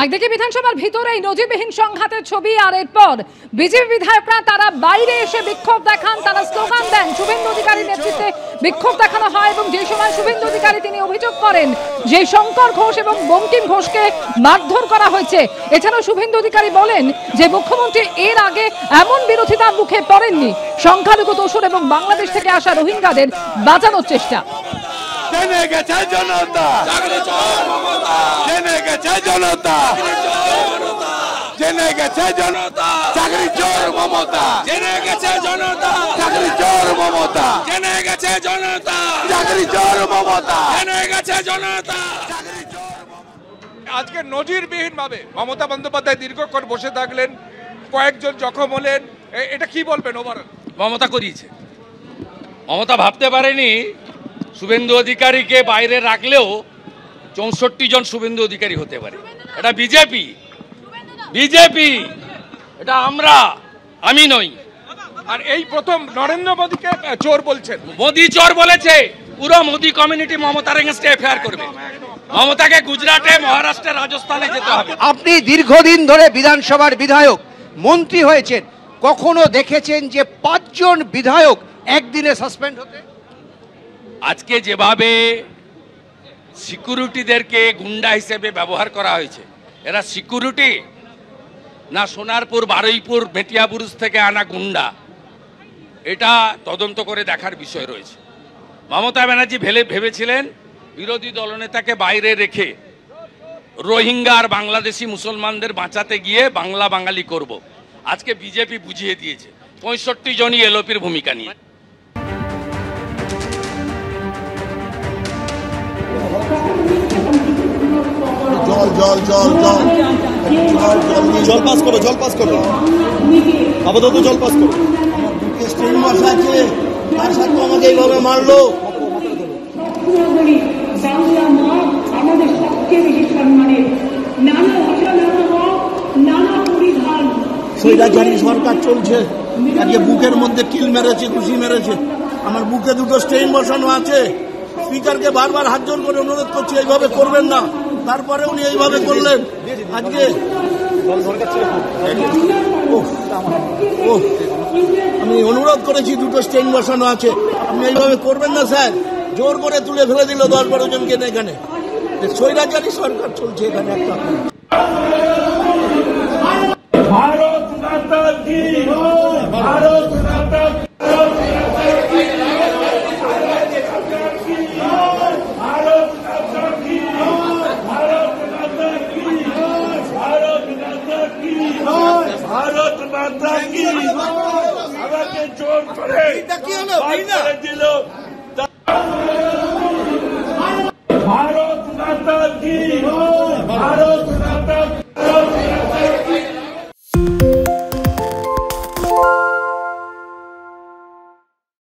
একদিকে বিধানসভার ভিতরেই নজিরবিহীন সংঘাতের ছবি, আর এরপর বিজেপি বিধায়করা তারা বাইরে এসে বিক্ষোভ দেখান, তারা স্লোগান দেন। শুভেন্দু অধিকারীর নেতৃত্বে বিক্ষোভ দেখানো হয় এবং যে সময় শুভেন্দু অধিকারী তিনি অভিযোগ করেন যে শঙ্কর ঘোষ এবং বঙ্কিম ঘোষকে মারধর করা হয়েছে। এছাড়াও শুভেন্দু অধিকারী বলেন যে মুখ্যমন্ত্রী এর আগে এমন বিরোধিতার মুখে পড়েননি। সংখ্যালঘু দোসর এবং বাংলাদেশ থেকে আসা রোহিঙ্গাদের বাঁচানোর চেষ্টা। জেনে গেছে জনতা, জেনে গেছে জনতা, জেনে গেছে জনতা, চাকরি চোর মমতা, জেনে গেছে জনতা, চাকরি চোর মমতা, জেনে গেছে জনতা, চাকরি চোর মমতা, জেনে গেছে জনতা। আজকে নজিরবিহীন ভাবে মমতা বন্দ্যোপাধ্যায় দীর্ঘক্ষণ বসে থাকলেন, কয়েকজন জখম হলেন। এটা কি বলবেন? ওভারঅল মমতা করিয়েছে। মমতা ভাবতে পারেনি শুভেন্দু অধিকারীকে বাইরে রাখলেও 64 জন শুভেন্দু অধিকারী হতে পারে। এটা বিজেপি, বিজেপি, এটা আমি নই। আর এই প্রথম নরেন্দ্র মোদীকে চোর বলছেন। মোদী চোর বলেছে, পুরো মোদী কমিউনিটি মমতার এগেইনস্টে এফআইআর করবে। মমতাকে গুজরাটে, মহারাষ্ট্রে, রাজস্থানে যেতে হবে। আপনি দীর্ঘদিন ধরে বিধানসভার বিধায়ক, মন্ত্রী হয়েছেন, কখনো দেখেছেন যে 5 জন বিধায়ক একদিনে সাসপেন্ড হতে? আজকে যেভাবে সিকিউরিটিদেরকে গুন্ডা হিসেবে ব্যবহার করা হয়েছে, এরা সিকিউরিটি না সোনারপুর, বারুইপুর, মেটিয়াবুরুজ থেকে আনা গুন্ডা, এটা তদন্ত করে দেখার বিষয় রয়েছে। মমতা ব্যানার্জি ভেবেছিলেন বিরোধী দলনেতাকে বাইরে রেখে রোহিঙ্গা আর বাংলাদেশি মুসলমানদের বাঁচাতে গিয়ে বাংলা বাঙালি করব। আজকে বিজেপি বুঝিয়ে দিয়েছে 65 জনই এলওপির ভূমিকা নিয়ে। জল পাস করো, জল পাস করো, আপাতত জল পাস করো। স্টেন বসা আছে, তার সাথে আমাকে এইভাবে মারলো। আমাদের সবচেয়ে বেশি সম্মানের, নানা ভাষা, নানা মত, নানা পরিধান। স্বৈরাচারী সরকার চলছে, আজকে বুকের মধ্যে কিল মেরেছে, ঘুষি মেরেছে। আমার বুকে 2টো স্টেইন বসানো আছে। স্পিকারকে বারবার হাত জোর করে অনুরোধ করছি এইভাবে করবেন না, তারপরে উনি এইভাবে করলেন। আজকে আমি অনুরোধ করেছি, 2টো স্টেইন বসানো আছে, আপনি এইভাবে করবেন না স্যার। জোর করে তুলে ফেলে দিল 10-12 জনকে এখানে। স্বৈরাচারী সরকার চলছে এখানে একটা। ভারত মাতা কি, ভারত মাতা কি, ভারত মাতা কি, ভারত মাতা কি, ভারত মাতা কি, ভারত মাতা কি। আমাকে জোর করে দিল